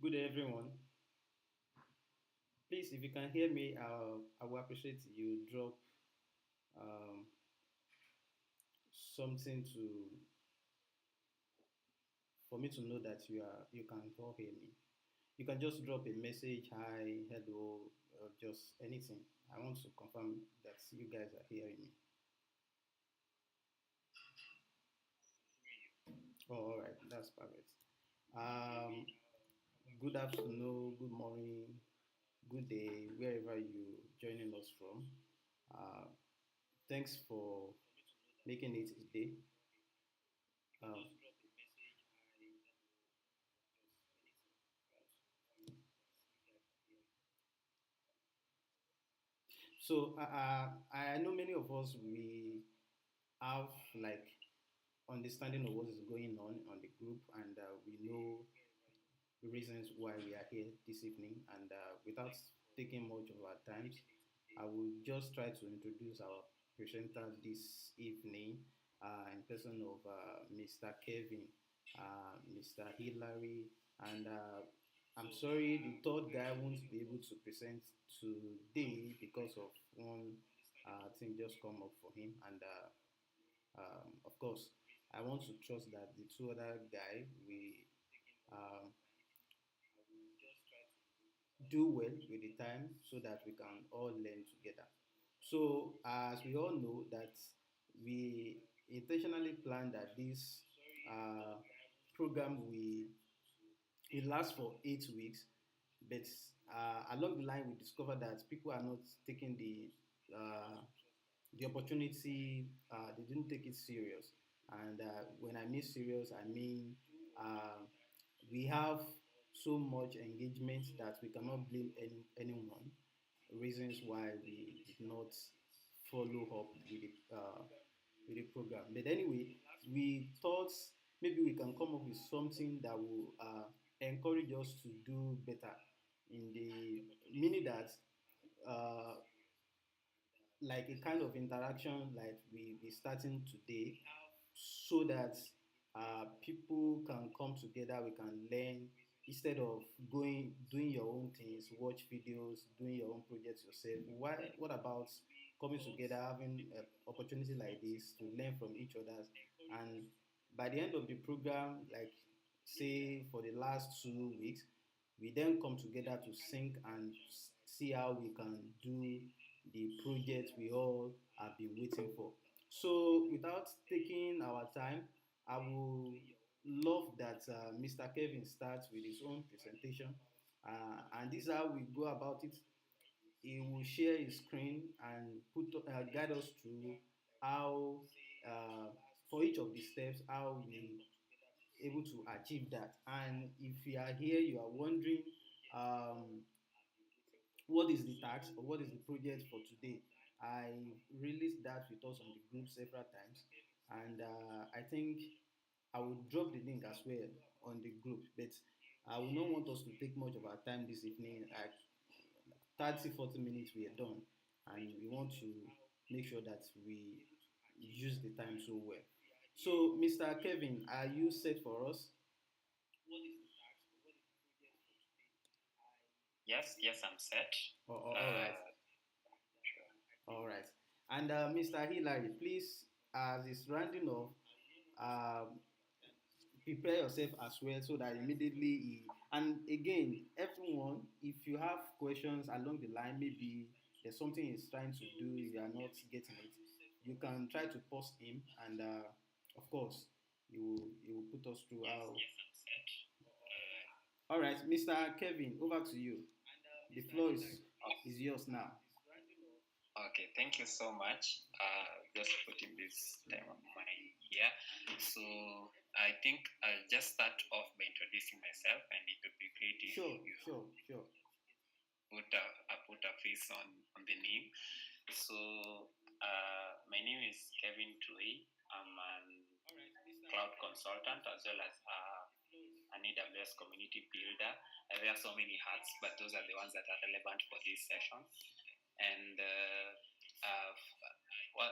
Good day, everyone. Please, if you can hear me, I will appreciate you drop um, something to for me to know that you can all hear me. You can just drop a message, hi, hello, or just anything. I want to confirm that you guys are hearing me. Oh, all right, that's perfect. Um, Good afternoon, good morning, good day, wherever you joining us from. Uh, Thanks for making it today. Um, I know many of us we have like understanding of what is going on the group, and we know the reasons why we are here this evening. And without taking much of our time, I will just try to introduce our presenter this evening in person of Mr. Kevin, Mr. Hillary, and I'm sorry the third guy won't be able to present today because of one thing just come up for him. And of course, I want to trust that the two other guy we um, do well with the time so that we can all learn together. So, as we all know, that we intentionally planned that this uh, program will last for 8 weeks, but along the line we discovered that people are not taking uh, the opportunity. They didn't take it serious, and when I mean serious, I mean uh, we have so much engagement that we cannot blame anyone. Reasons why we did not follow up with the program. But anyway, we thought maybe we can come up with something that will encourage us to do better in the meaning that uh, like a kind of interaction like we starting today so that people can come together, we can learn instead of doing your own things, watch videos, doing your own projects yourself. What about coming together, having an opportunity like this to learn from each other, and by the end of the program, like say for the last 2 weeks, we then come together to think and see how we can do the project we all have been waiting for. So, without taking our time, I would love that Mr. Kevin starts with his own presentation. And this is how we go about it. He will share his screen and guide us through how, uh, for each of the steps, how we able to achieve that. And if you are here, you are wondering um, what is the task or what is the project for today. I released that with us on the group several times, and I think I will drop the link as well on the group. But I will not want us to take much of our time this evening. Like 30, 40 minutes, we are done, and we want to make sure that we use the time so well. So, Mr. Kevin, are you set for us? Yes, yes, I'm set. All right. Sure. All right. And Mr. Hillary, please, as it's rounding off, um, prepare yourself as well so that immediately, and again, everyone, if you have questions along the line, maybe there's something he's trying to do, you are not getting it, you can try to pause him, and of course, you will put us through Yes, how. yes, I'm set. All right, Mr. Kevin, over to you. The floor is yours now. Okay, thank you so much. Just putting this time on my ear. So I think I'll just start off by introducing myself, and it would be great if Sure, you sure, sure. put a face on the name. So my name is Kevin Tui. I'm an cloud consultant as well as an AWS community builder. I wear so many hats, but those are the ones that are relevant for this session. And uh,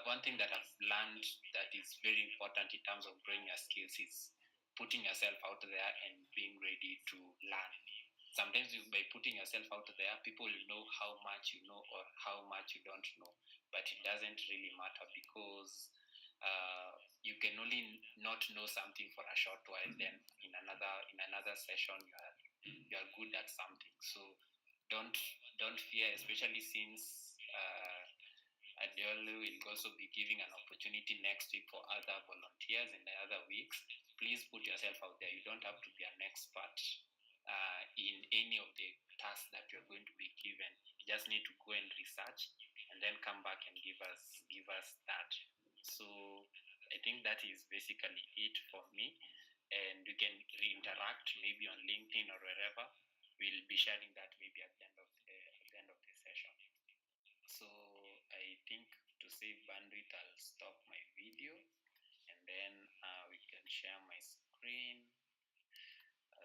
one thing that I've learned that is very important in terms of growing your skills is putting yourself out there and being ready to learn. sometimes by putting yourself out there, people will know how much you know or how much you don't know. But it doesn't really matter, because you can only not know something for a short while, then in another session you are good at something. So don't fear, especially since Adiolu will also be giving an opportunity next week for other volunteers in the other weeks. Please put yourself out there. You don't have to be an expert in any of the tasks that you're going to be given. You just need to go and research and then come back and give us that. So I think that is basically it for me. And we can interact maybe on LinkedIn or wherever. We'll be sharing that maybe at the end of the session. So I think to save bandwidth, I'll stop my video, and then we can share my screen.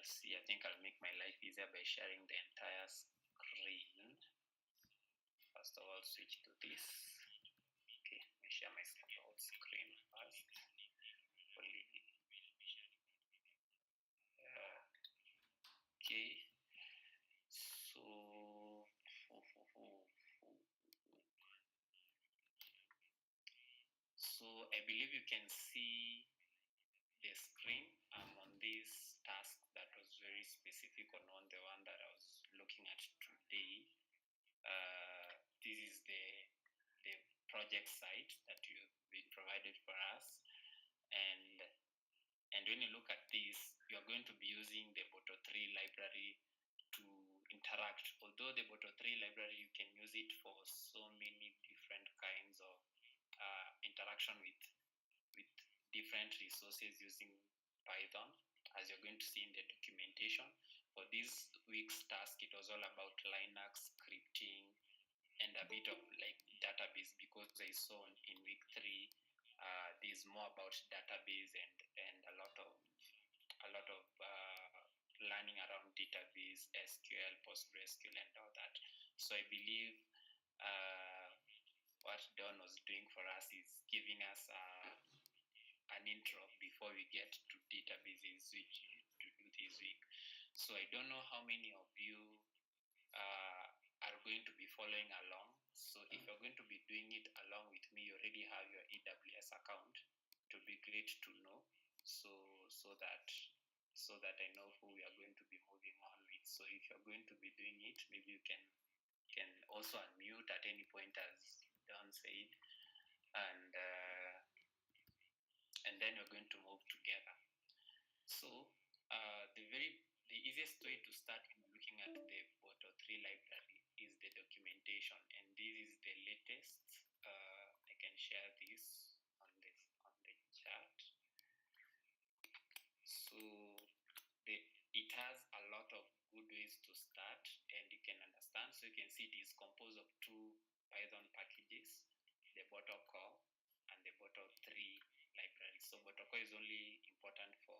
See, I think I'll make my life easier by sharing the entire screen. First of all, switch to this. Okay, let me share my screen first. Okay, so I believe you can see the screen. I'm on this task that was very specific on the one that I was looking at today. This is the project site that you've been provided for us, and when you look at this, you are going to be using the Boto3 library to interact. Although the Boto3 library, you can use it for so many different kinds of interaction with different resources using Python, as you're going to see in the documentation. For this week's task, it was all about Linux scripting and a bit of like database, because I saw in week 3 there's more about database and a lot of learning around database, SQL, PostgreSQL, and all that. So I believe what Don was doing for us is giving us an intro before we get to databases, which to do this week. So I don't know how many of you are going to be following along. So if you're going to be doing it along with me, you already have your AWS account. It would be great to know, so that I know who we are going to be moving on with. So if you're going to be doing it, maybe you can also unmute at any point, as Don said, and then you're going to move together. So the easiest way to start looking at the Boto3 library is the documentation, and this is the latest. I can share this on the chat. So it has a lot of good ways to start, and you can understand. So you can see it is composed of 2 Python packages, the Boto.core and the Boto3 library. So Boto.core is only important for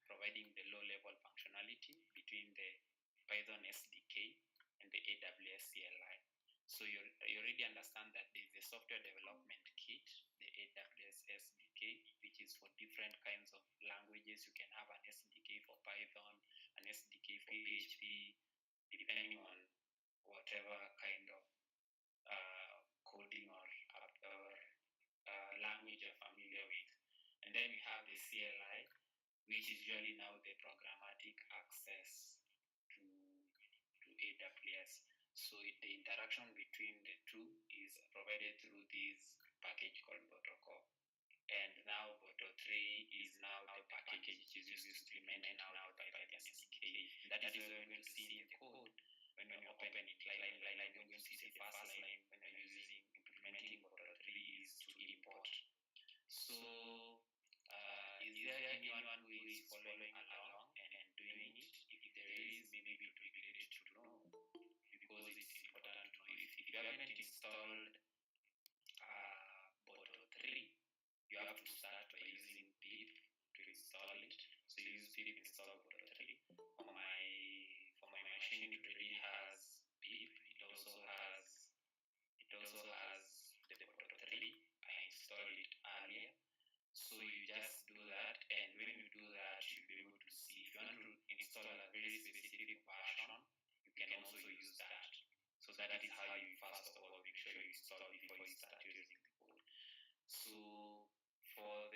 providing the low-level functionality between the Python SDK and the AWS CLI. So you already understand that there is a software development kit, the AWS SDK, which is for different kinds of languages. You can have an SDK for Python, an SDK for PHP, depending on whatever kind of coding or language you're familiar with. And then we have the CLI, which is usually now the programmatic access to AWS. So the interaction between the two is provided through this package called Boto.core. And now Boto3 is now the package which is used to implement now by Python SDK. That is where we're going to see in the code when you open it, like you're going to see the first line when you're implementing Boto3 is to import. So is there anyone who is following along and doing it? If there is, maybe it would be great to know, because it's important to know. If you haven't installed Boto3, you have to start by using pip to install it. So you use pip install Boto3. For my machine, it already has pip. It also has the Boto3. I installed it earlier. So you just do that, and when you do that, you'll be able to see. If you want to install a very specific version, you can also use that. So that is how you first of all make sure you install before you start using the code. So for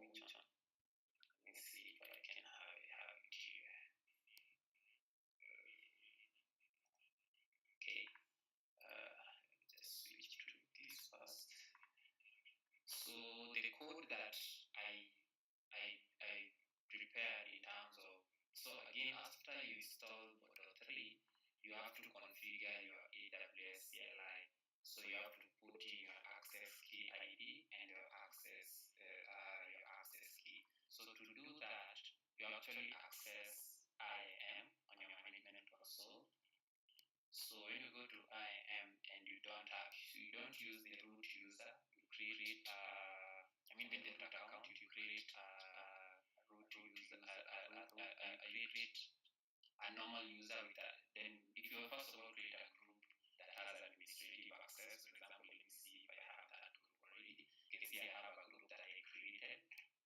which one? Let me see if I can have it here. Okay. Let me just switch to this first. So the code that I prepared in terms of, so again, after you install Model 3, you have to configure your AWS CLI. So you have to put in your access key ID and your access key. So to do that, you actually access IAM on your management console. So when you go to IAM and you don't use the root user, you create the root account, you create root user, you create a normal user with that. Then if you first of all create a group that has administrative access, for example, let me see if I have that group already. You can see I have a group that I created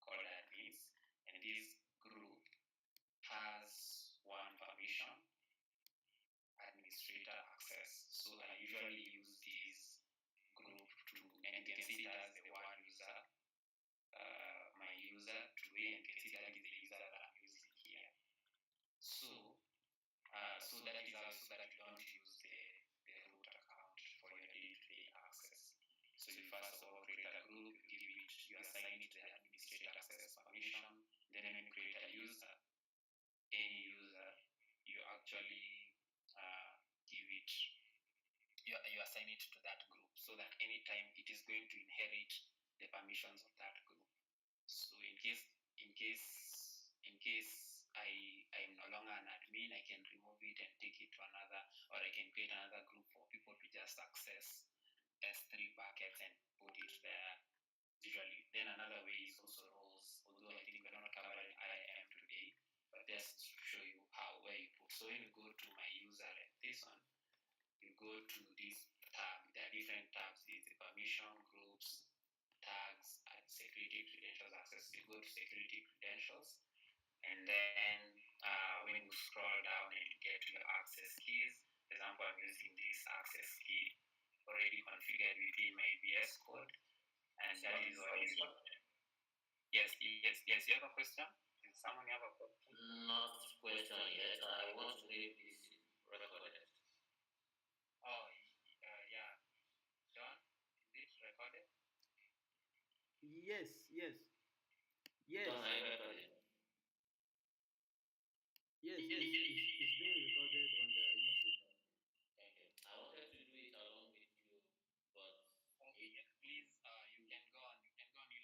called admins, and this group has one permission, administrator access. So I usually use this group to, and you can see that's the one user, my user today, and you can see that is the user that I'm using here. So that is also that you don't use the root account for your day-to-day access. So you first of all create a group, you assign it the administrator access permission. Then when you create a user, any user, you actually give it, you assign it to that group, so that anytime it is going to inherit the permissions of that group. So in case I'm no longer an admin, I can remove it and take it to another, or I can create another group for people to just access S3 buckets and put it there. Usually, then another way is also roles, although I think we're not covering IAM today, but just to show you where you put. So when you go to my user like this one, you go to this tab. There are different tabs. It's the permission, groups, tags, and security credentials access. You go to security credentials, and then when you scroll down and you get to your access keys, for example, I'm using this access key already configured within my VS Code, and that is already. Yes. You have a question? Does someone have a question? Not question yet. I want to leave this recorded. Oh, yeah. John, is it recorded? Yes. John, I recorded. Yes, it's being recorded on the YouTube. Okay. I wanted to do it along with you, but okay, please, you can go on e-learning.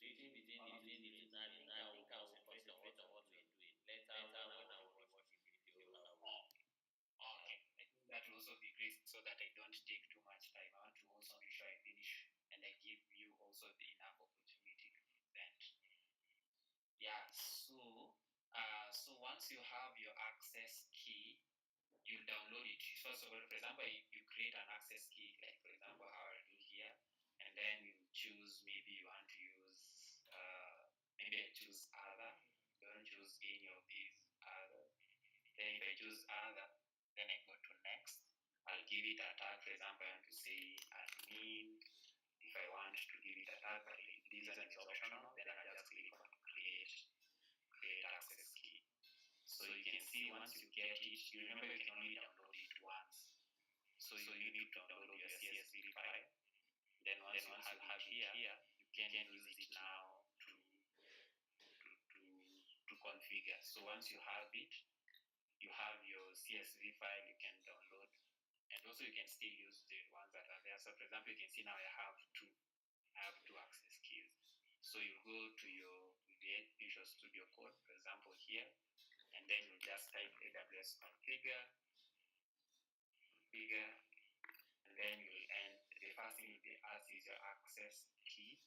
Switching between the two screens. I think I will concentrate on what we're doing. Later, when I will be watching video, I will. Okay, I think that will also be great, so that I don't take too much time. I want to also make sure I finish, and I give you also the enough opportunity to present. Yeah. So once you have your access key, you download it. First of all, for example, you create an access key, like for example how I do here, and then you choose, maybe you want to use, maybe I choose other. Don't choose any of these other. Then if I choose other, then I go to next. I'll give it a tag. For example, I want to say admin. If I want to give it a tag, but if this one is optional, then I'll just click on create access key. So you can see once you get it, you remember you can only download it once. So you need to download your CSV file. Then once you have it here, you can use it now to configure. So once you have it, you have your CSV file you can download, and also you can still use the ones that are there. So for example, you can see now I have two access keys. So you go to your Visual Studio Code, for example, here, and then you just type AWS configure, and then you'll end. The first thing they ask is your access key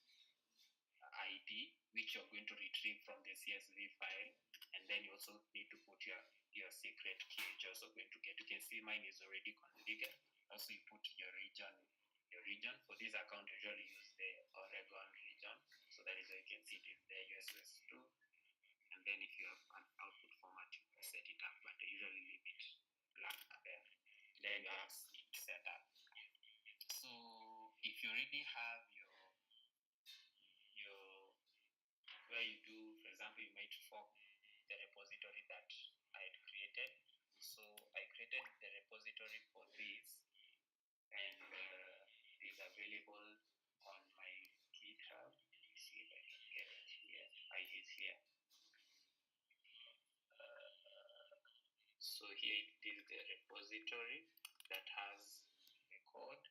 ID, which you're going to retrieve from the CSV file, and then you also need to put your secret key, which you're also going to get. You can see mine is already configured. Also, you put your region. For this account, I usually use the Oregon region, so that is why you can see it is the US 2. then if you have an output format, you can set it up, but I usually leave it blank there. Then you have it set up. So if you already have your where you do, for example, you might fork the repository that I had created. So I created the repository for this, and it is available on my GitHub. Let me see if I can get it here. It is here. So here it is the repository that has the code.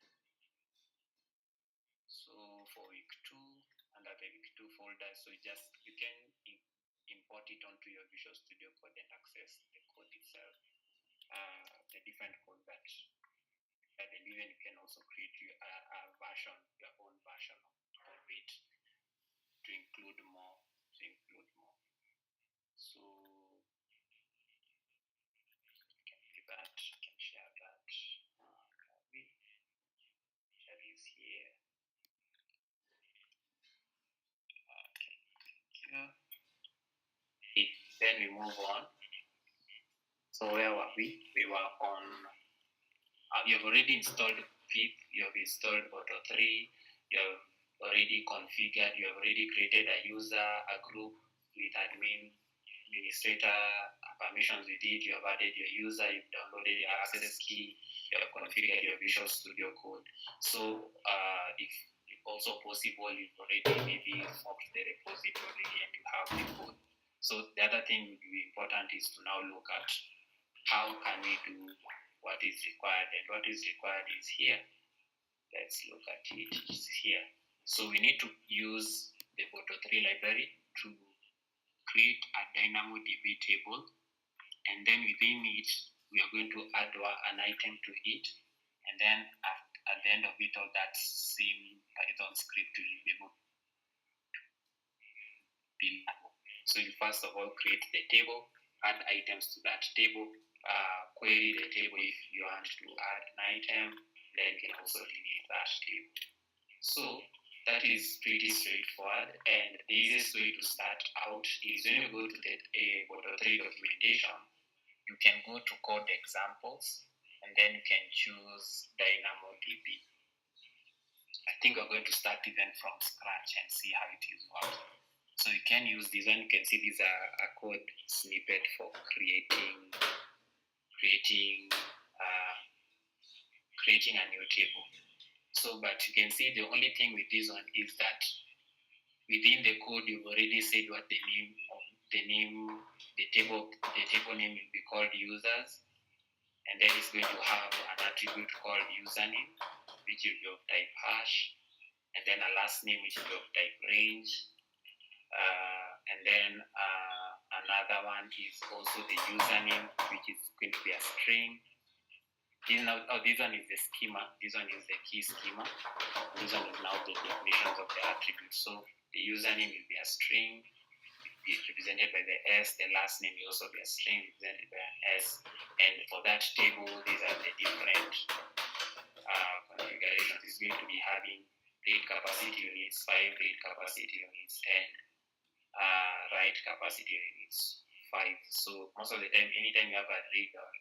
So for week 2, under the week 2 folder, so you can import it onto your Visual Studio Code and access the code itself, the different code that, and even you can also create a version, your own version of it to include more. So you can do that, you can share that. That is here. Okay, thank you. Then we move on. So where were we? We were on, you have already installed Pip, you have installed Auto3, you have already configured, you have already created a user, a group with admin, administrator, permissions with it, you have added your user, you've downloaded your access key, you have configured your Visual Studio Code. So if also possible, you've already maybe forked the repository and you have the code. So the other thing will be important is to now look at how can we do what is required, and what is required is here. Let's look at it. It's here. So we need to use the Auto3 library to create a DynamoDB table, and then within it we are going to add an item to it, and then at the end of it all, that same Python script will be able to be. So you first of all create the table, add items to that table, query the table if you want to add an item, then you can also delete that table. So that is pretty straightforward, and the easiest way to start out is when you go to the Auto3 documentation, you can go to code examples, and then you can choose DynamoDB. I think we're going to start even from scratch and see how it is working. So you can use this one. You can see these are a code snippet for creating a new table. So, but you can see the only thing with this one is that within the code you've already said what the table name will be called users, and then it's going to have an attribute called username, which will be of type hash, and then a last name which will be of type range, and then another one is also the username, which is going to be a string. This one is the schema. This one is the key schema. This one is now the definitions of the attributes. So the username will be a string, represented by the S. The last name will also be a string represented by an S. And for that table, these are the different configurations. It's going to be having read capacity units, 5 read capacity units, and write capacity units, 5. So most of the time, anytime you have a read or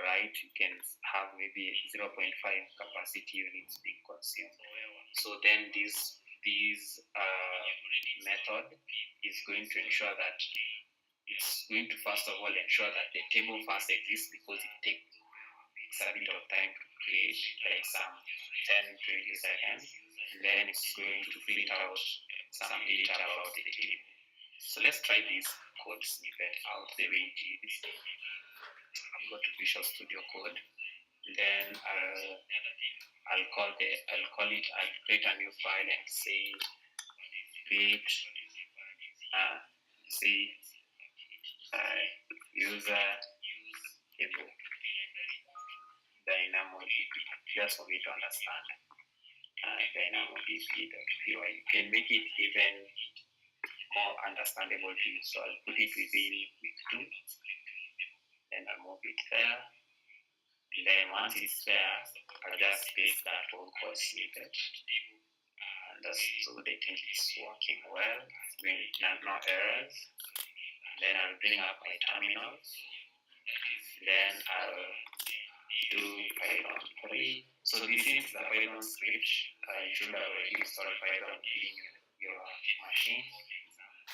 write, you can have maybe 0.5 capacity units being consumed. So then this method is going to ensure that it's going to first of all ensure that the table first exists, because it takes a bit of time to create, like some 10-20 seconds, and then it's going to print out some data about the table. So let's try this code snippet out the way it is. I'll go to Visual Studio Code, then I'll create a new file and say create user table DynamoDB, just for me to understand. DynamoDB.py. You can make it even more understandable to you. So I'll put it within week 2. Then I'll move it there. And then once it's there, I'll just paste that whole code snippet. And understood. I think it's working well. No errors. Then I'll bring up my terminal. Then I'll do Python 3. So this is the Python script. You should have already installed Python in your machine.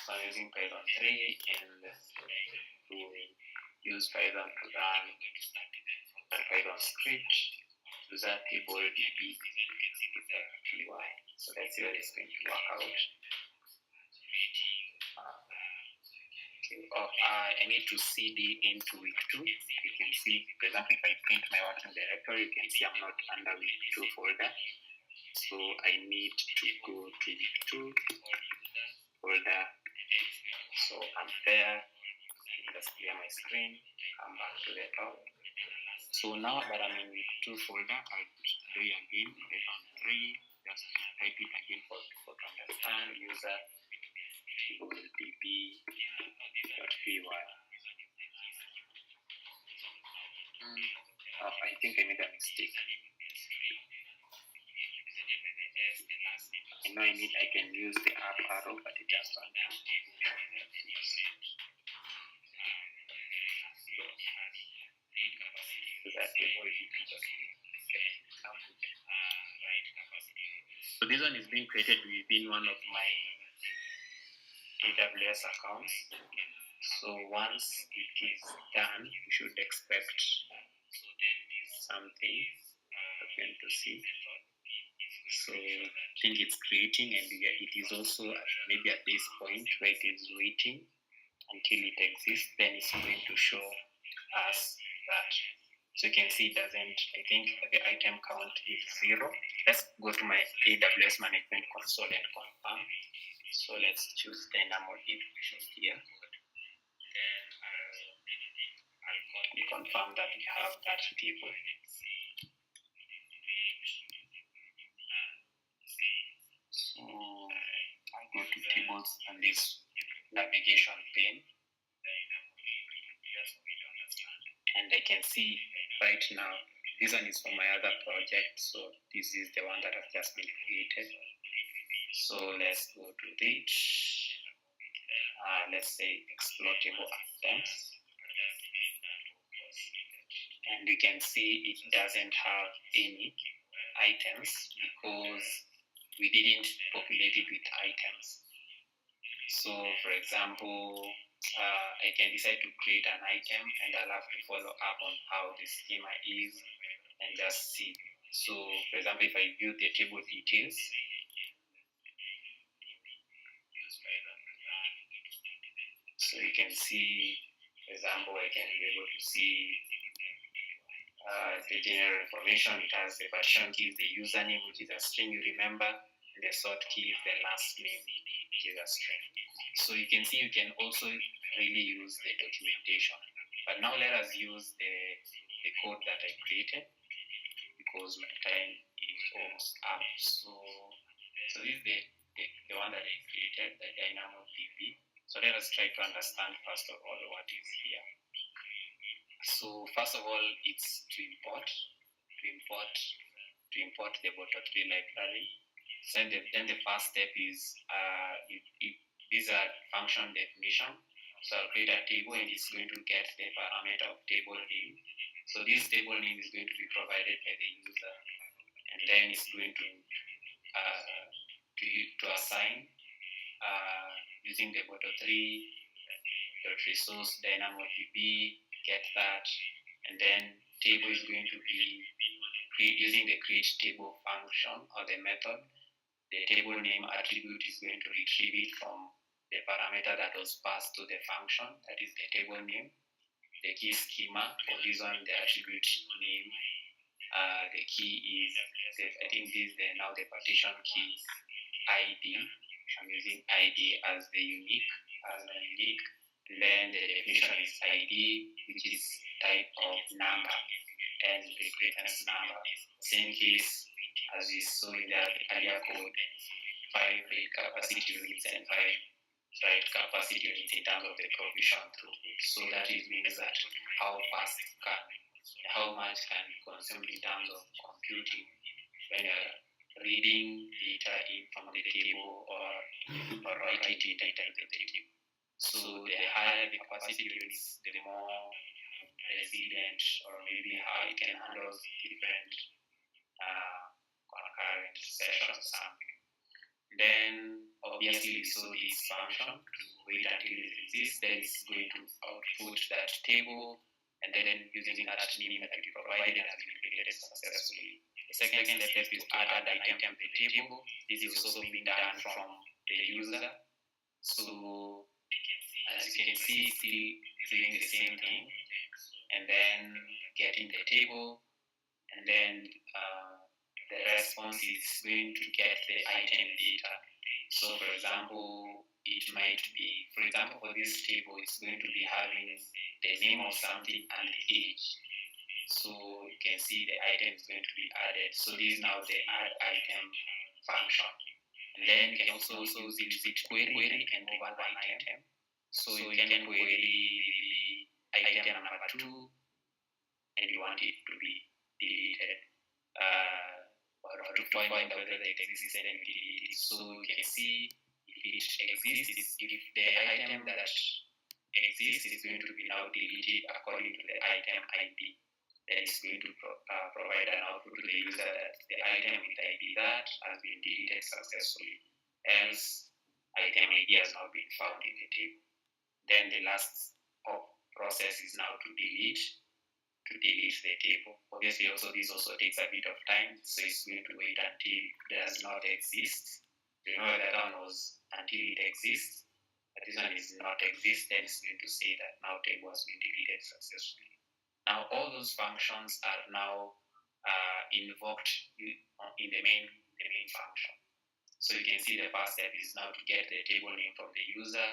So I'm using Python 3 and to use Python to run the Python script to that table db py. So let's see what it's going to work out. I need to cd into week 2. You can see, for example, if I print my working directory, you can see I'm not under week 2 folder. So I need to go to week 2 folder. So I'm there. Just clear my screen, come back to the top. So now that I'm in week 2 folder, I'll do it again, Python 3, just type it again for to understand user db.py. I think I made a mistake. I know I can use the up arrow, but it doesn't. So this one is being created within one of my AWS accounts. So once it is done, you should expect something again to see. So I think it's creating, and it is also maybe at this point where it is waiting until it exists, then it's going to show us that. So you can see it doesn't, I think the item count is 0. Let's go to my AWS management console and confirm. So let's choose DynamoDB here. Then I'll confirm that we have that table. So I go to tables and this navigation pane. And I can see right now, this one is for my other project. So this is the one that has just been created. So let's go to it. Let's say exploitable items. And you can see it doesn't have any items because we didn't populate it with items. So for example, I can decide to create an item and I'll have to follow up on how the schema is and just see. So for example, if I view the table details, so you can see, for example, I can be able to see the general information. It has the partition key, the username, which is a string you remember, and the sort key is the last name, which is a string. So you can see you can also really use the documentation. But now let us use the code that I created because my time is almost up. So this is the one that I created, the DynamoDB. So let us try to understand first of all what is here. So first of all, it's to import the Boto3 library. So then the first step is these are function definition. So I'll create a table and it's going to get the parameter of table name. So this table name is going to be provided by the user, and then it's going to assign using the Boto3 resource DynamoDB, get that, and then table is going to be using the create table function or the method. The table name attribute is going to retrieve it from the parameter that was passed to the function, that is the table name. The key schema for this one, the attribute name, the key is, I think this is now the partition key ID. I'm using ID as the unique. Then the definition is ID, which is type of number, and the greatest number. Same case as we saw in the earlier code, 5 read capacity units and 5 write capacity units in terms of the provision throughput. So that means that how much can be consumed in terms of computing when you're reading data in from the table or writing data in the table. So the higher the capacity units, the more resilient, or maybe how it can handle different concurrent sessions or something. Then obviously we saw this function to wait until it exists, then it's going to output that table, and then using that name that we provided has been created successfully. The second step is to add an item to the table. This is also being done from the user. So as you can see, still doing the same thing, and then getting the table, and then the response is going to get the item data. So for example, it might be, for example, for this table, it's going to be having the name of something and the age. So you can see the item is going to be added. So this is now the add item function. And then you can also use it query and move one item. So you can query item number 2, and you want it to be deleted. Or to find out whether it exists and delete it. So you can see if it exists, if the item that exists is going to be now deleted according to the item ID. Then it's going to provide an output to the user that the item with ID that has been deleted successfully. Else, item ID has not been found in the table. Then the last process is now to delete the table. Obviously, this also takes a bit of time, so it's going to wait until it does not exist. Remember that one was until it exists, but this one is not exist, then it's going to say that now table has been deleted successfully. Now all those functions are now invoked in the main function. So you can see the first step is now to get the table name from the user.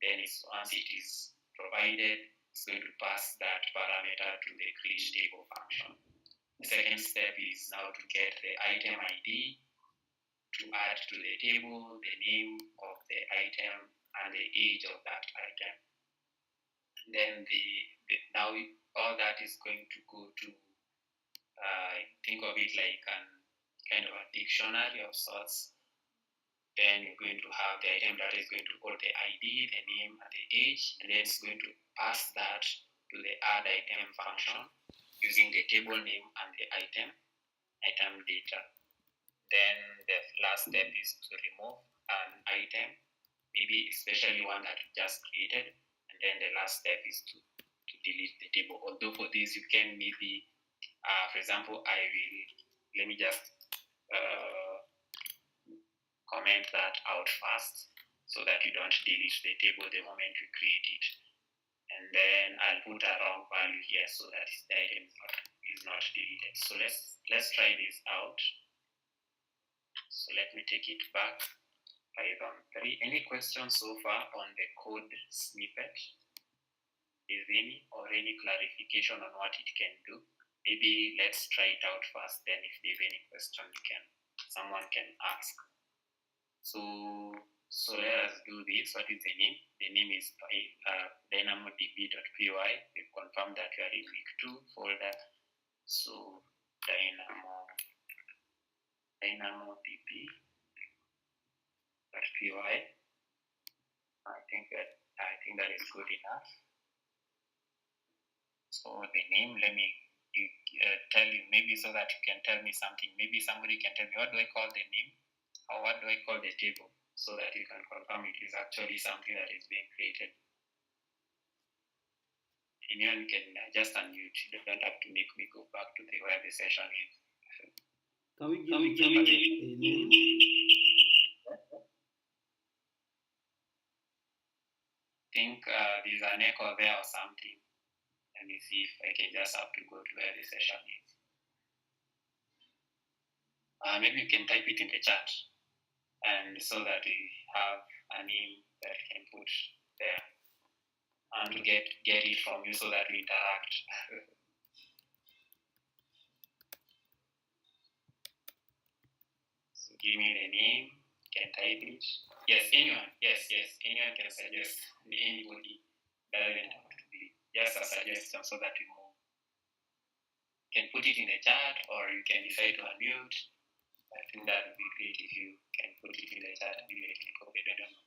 Then once it is provided, it's going to pass that parameter to the create table function. The second step is now to get the item ID, to add to the table the name of the item and the age of that item. Then now all that is going to go to, think of it like a kind of a dictionary of sorts. Then you're going to have the item that is going to hold the ID, the name, and the age, and then it's going to pass that to the add item function using the table name and the item data. Then the last step is to remove an item, maybe especially one that you just created, and then the last step is to delete the table. Although for this you can maybe, for example, let me just comment that out first so that you don't delete the table the moment you create it. And then I'll put a wrong value here so that the item is not deleted. So let's try this out. So let me take it back. Python 3. Any questions so far on the code snippet? Is any clarification on what it can do? Maybe let's try it out first. Then if there's any question, someone can ask. So let us do this. What is the name? The name is dynamodb.py. We've confirmed that we are in week 2 folder. So dynamodb.py. I think that is good enough. So the name, let me tell you, maybe so that you can tell me something. Maybe somebody can tell me, what do I call the name? Or what do I call the table? So that you can confirm it is actually something that is being created. Anyone can just unmute. You don't have to make me go back to where the session is. Can we give a name? I think there's an echo there or something. Let me see if I can just have to go to where the session is. Maybe you can type it in the chat, and so that we have a name that we can put there, and to get it from you so that we interact. So give me the name, you can type it. Yes, anyone. Yes, anyone can suggest anybody. Doesn't have to be just a suggestion so that we move. You can put it in the chat, or you can decide to unmute. I think that would be great if you can put it in the chat and maybe I can copy it. I don't know.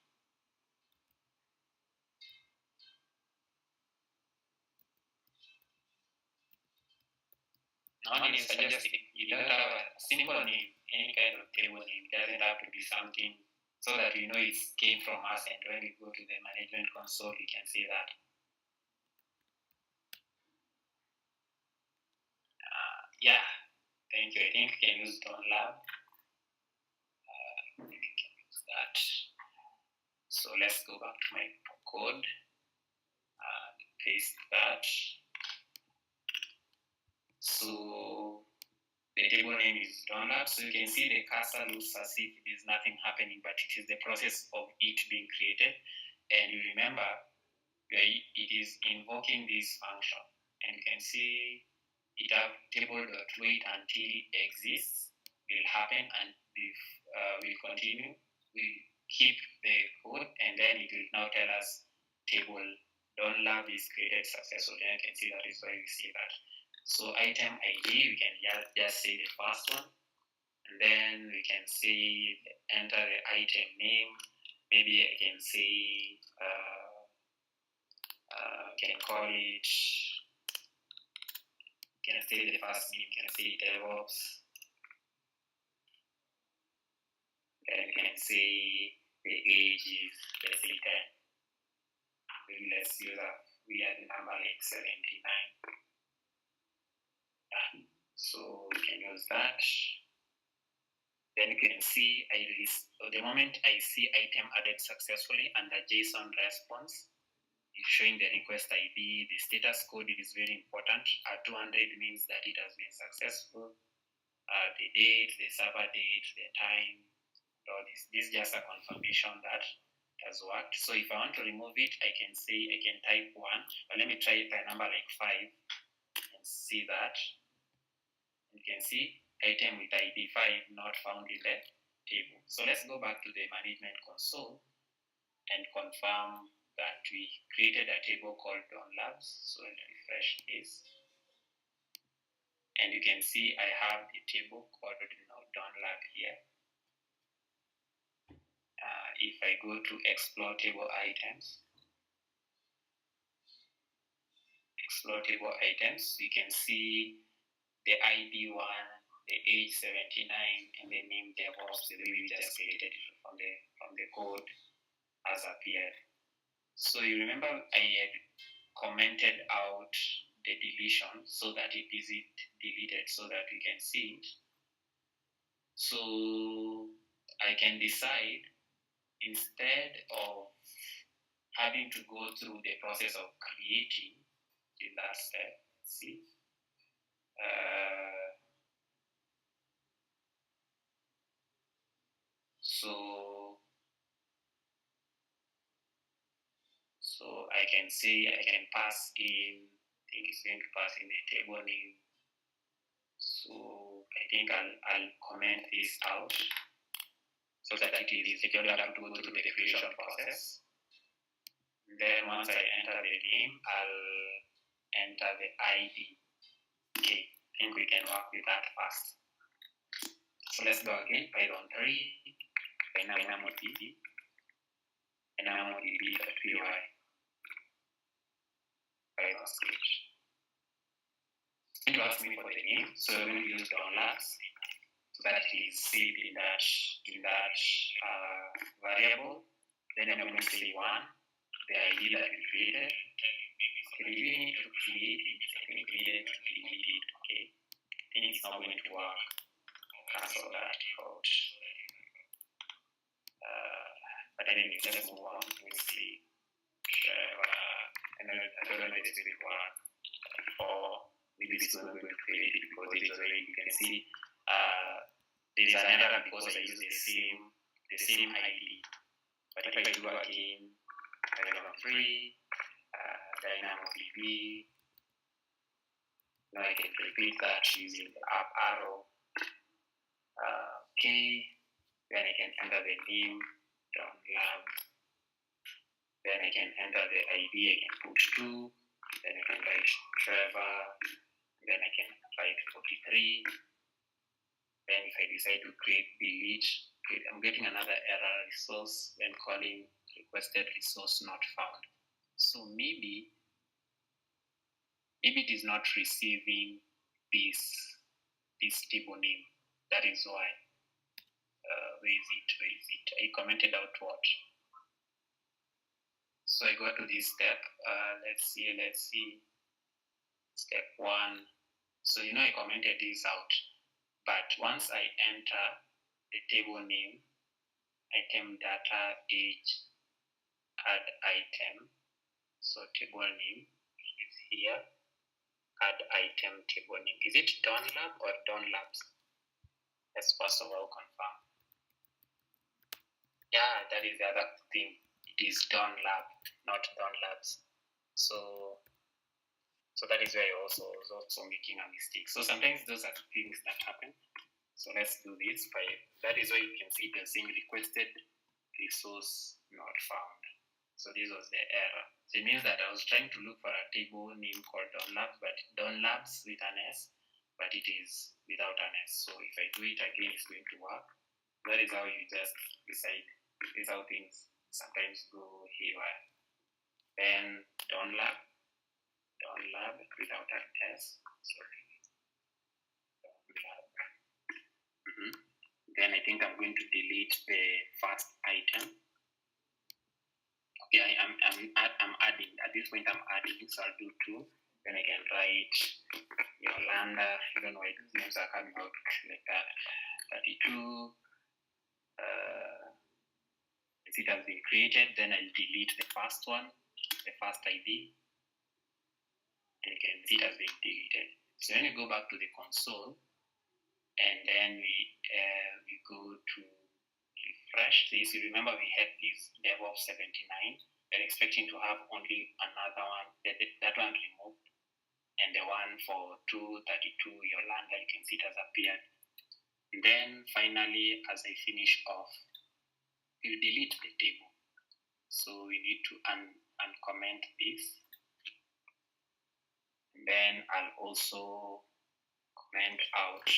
No one is suggesting you don't have a simple name, any kind of table name. It doesn't have to be something so that we know it came from us, and when we go to the management console, we can see that. Yeah, thank you. I think we can use DonLab. We can use that. So let's go back to my code and paste that. So the table name is DonLab. So you can see the cursor looks as if there's nothing happening, but it is the process of it being created. And you remember, it is invoking this function. And you can see it have table.wait until it exists will happen, and will continue. We keep the code, and then it will now tell us table.lab is created successfully. And you can see that is why we see that. So item ID, we can just say the first one, and then we can say enter the item name. Maybe I can say can call it. Can say the first name. Can say DevOps. Then we can say the age is, let's say 10. Maybe let's use a weird number like 79. So we can use that. Then you can see the moment I see item added successfully, and the JSON response is showing the request ID. The status code is very important. 200 means that it has been successful. The date, the server date, the time, all this. This is just a confirmation that it has worked. So if I want to remove it, I can type 1, but let me try a number like 5 and see that. You can see item with ID 5 not found in the table. So let's go back to the management console and confirm that we created a table called DonLabs. So I'll refresh this. And you can see I have the table called DonLab here. If I go to explore table items, you can see the ID 1, the age 79, and the name DevOps, the way we just created it from the code as appeared. So you remember I had commented out the deletion so that it is deleted so that we can see it. So I can decide, instead of having to go through the process of creating in that step, see, so I can say I can pass in, I think it's going to pass in the table name. So I think I'll comment this out so that it is securely have to go through the creation process. Then once I enter the name, I'll enter the ID. Okay, I think we can work with that fast. So let's go again. Python 3, DynamoDB, DynamoDB.py, Python script. It will ask me for the name, so I'm going to use DonLabs so that it is saved in that variable. Then I'm going to say 1, the ID that we created. Okay, we need to create it. We created to delete it. Okay, then it's not going to work. Cancel that out. But anyway, let's move on. Let me see. I don't know if this will work. Or maybe it's not going to create it because it is already, you can see there is an error because I use the same ID. But if I do again, Python 3, DynamoDB, now I can repeat that using the up arrow. Okay, then I can enter the name, DonLab. Then I can enter the ID, I can put 2, then I can write Trevor, then I can write 43, Then if I decide to delete, I'm getting another error resource when calling requested resource not found. So maybe it is not receiving this table name. That is why. Where is it? I commented out what. So I go to this step. Let's see. Step 1. So I commented this out. But once I enter the table name, item data, age, add item. So table name is here. Add item table name. Is it DonLab or DonLabs? Let's first of all confirm. Yeah, that is the other thing. It is DonLab, not DonLabs. So that is where you're also making a mistake. So sometimes those are things that happen. So let's do this. That is why you can see the saying requested resource not found. So this was the error. So it means that I was trying to look for a table name called DonLabs, but DonLabs with an S, but it is without an S. So if I do it again, it's going to work. That is how you just decide. This is how things sometimes go haywire. Then DonLab without an S. Sorry. DonLab. Then I think I'm going to delete the first item. Okay, I'm adding. At this point, I'm adding, so I'll do 2. Then I can write Yolanda. I don't know why these names are coming out like that. 32. It has been created. Then I'll delete the first one, the first ID. And you can see it has been deleted. So when you go back to the console, and then we go to refresh this. You remember we had this DevOps 79. We're expecting to have only another one, that one removed, and the one for 232 Yolanda, you can see it has appeared. And then finally, as I finish off, we'll delete the table. So we need to uncomment this. And then I'll also comment out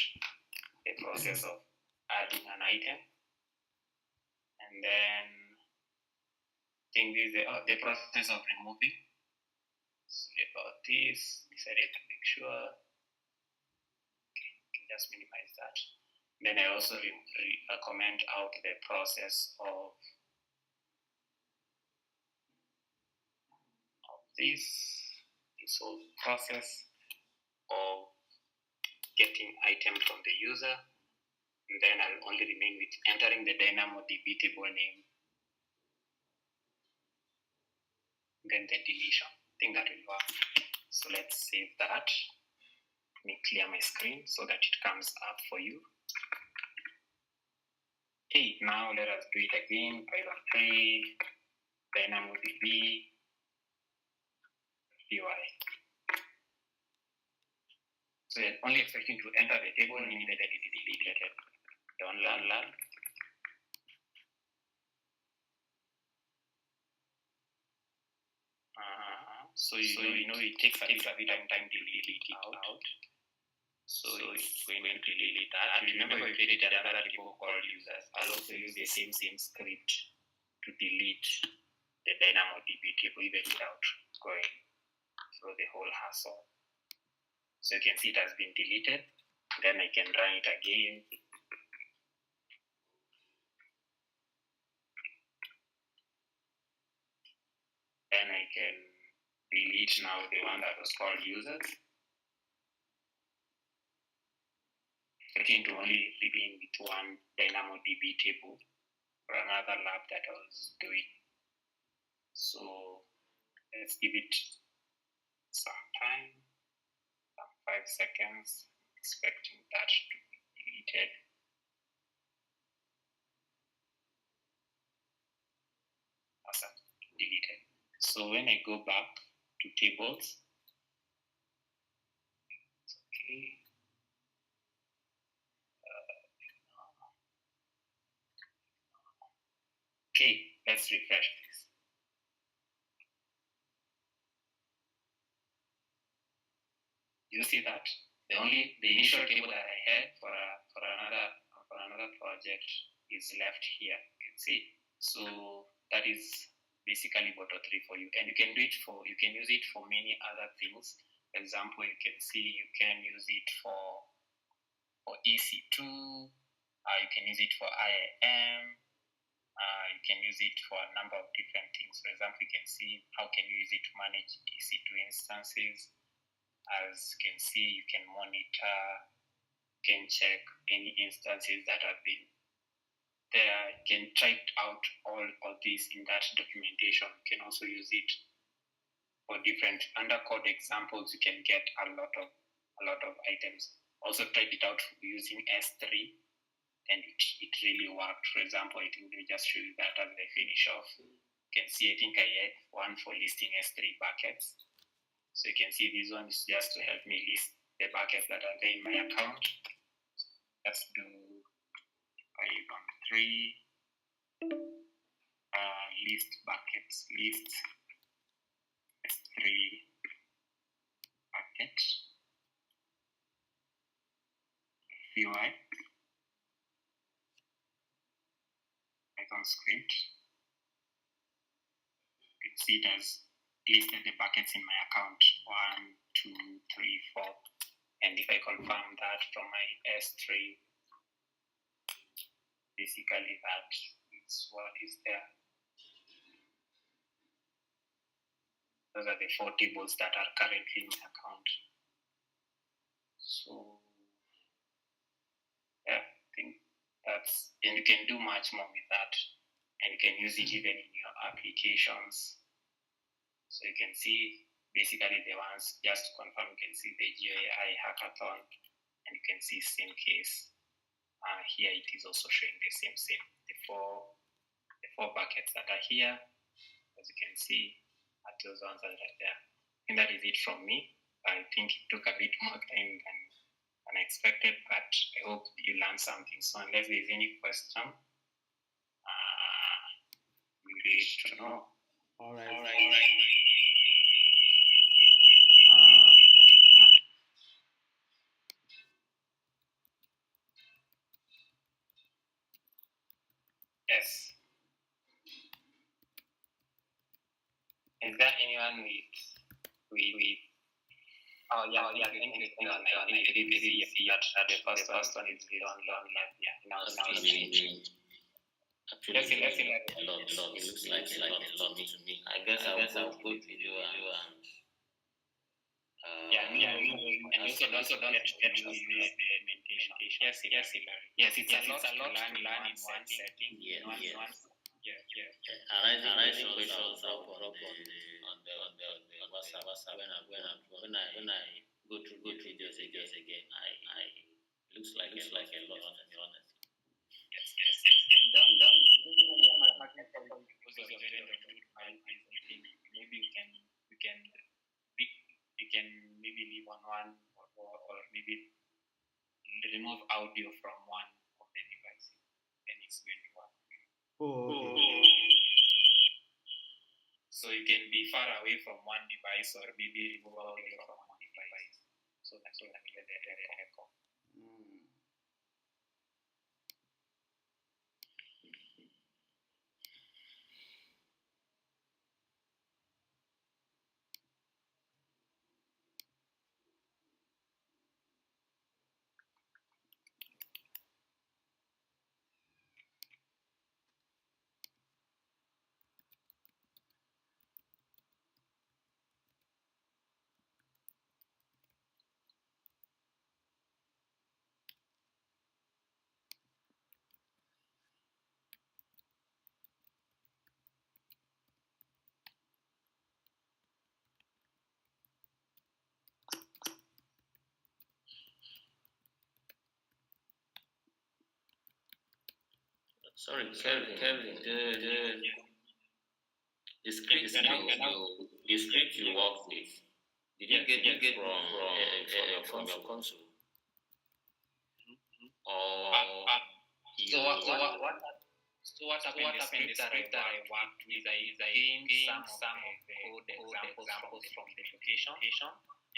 the process of adding an item. And then I think this is the process of removing. Sorry about this. Decided to make sure. Okay, can just minimize that. Then I also comment out the process of this whole process of getting item from the user. And then I'll only remain with entering the DynamoDB table name. Then the deletion. I think that will work. So let's save that. Let me clear my screen so that it comes up for you. Okay, now let us do it again. Python 3, DynamoDB, UI. So you're only expecting to enter the table, meaning that it is deleted. Don't learn. So you know it takes a bit of time to delete it out. So it's going to delete that. Remember we created another table called users. I'll also use the same script to delete the DynamoDB table even without going through the whole hassle. So you can see it has been deleted. Then I can run it again. Then I can delete now the one that was called users. Expecting to only remain with one DynamoDB table for another lab that I was doing. So let's give it some time, some 5 seconds, expecting that to be deleted. Awesome, deleted. So when I go back to tables, it's okay. Okay, let's refresh this. You see that? the initial table that I had for another project is left here. You can see. So that is basically Boto 3 for you, and you can use it for many other things. For example, you can see you can use it for EC2. You can use it for IAM. You can use it for a number of different things. For example, you can see how can you use it to manage EC2 instances. As you can see, you can monitor, you can check any instances that have been there. You can type out all of this in that documentation. You can also use it for different under code examples. You can get a lot of items. Also type it out using S3, and it really worked. For example, I think they just show you that as I finish off. You can see I think I had one for listing S3 buckets. So you can see this one is just to help me list the buckets that are there in my account. Let's do 5 on 3 list buckets, list S3 bucket UI Python script. You can see it as listed the buckets in my account 1, 2, 3, 4, and if I confirm that from my S3, basically that is what is there. Those are the 4 tables that are currently in my account. So yeah, I think that's, and you can do much more with that, and you can use it even in your applications. So you can see basically the ones, just to confirm, you can see the GAI hackathon, and you can see same case. Here it is also showing the same. The four buckets that are here, as you can see, are those ones that are there. And that is it from me. I think it took a bit more time than unexpected, but I hope you learned something. So unless there's any question, we wish to know. All right. Yes. Is there anyone with oh yeah, thank you. I did see that the first one is long, yeah. Now actually, a lot. It looks like a lot to me. I guess I'll go video and and also don't forget to use the implementation. Yes, it's a lot to learn in one setting. Yeah. Yeah. Arising questions I'll drop on the WhatsApp when I go through videos again. I looks like a lot, to be honest. Yes. And don't maybe you can maybe leave on one or maybe remove audio from one of the devices, and it's going to work. Oh, okay. So you can be far away from one device or maybe remove audio from one device. So that's what I mean the echo. Sorry, Kevin. The script you work with, did you get it from your console? Or So what happened in the script that I worked with, I gained some of the code examples from the documentation,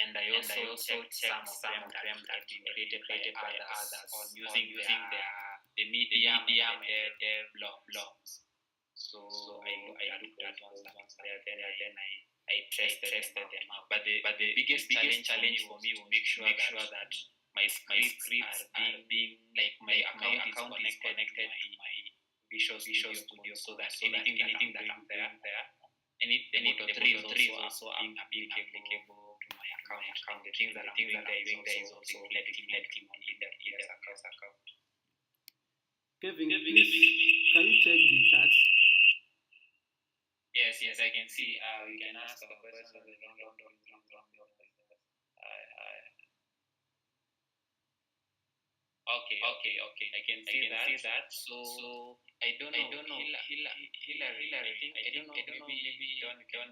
and I also checked some of them that have been created by others on using the medium and the dev blogs. So I looked at those ones there, then I tested them out. But the biggest challenge for me was make sure that my scripts are being like my account is connected to my Visual Studio so that anything that I'm there, the Moto 3 is also being applicable to my account. The things that I'm doing there is also reflecting on either account. Kevin, please, can you check the chat? Yes, I can see. We can ask a question. Okay. I can see that. So I don't know. Hillary. I don't know. Maybe John can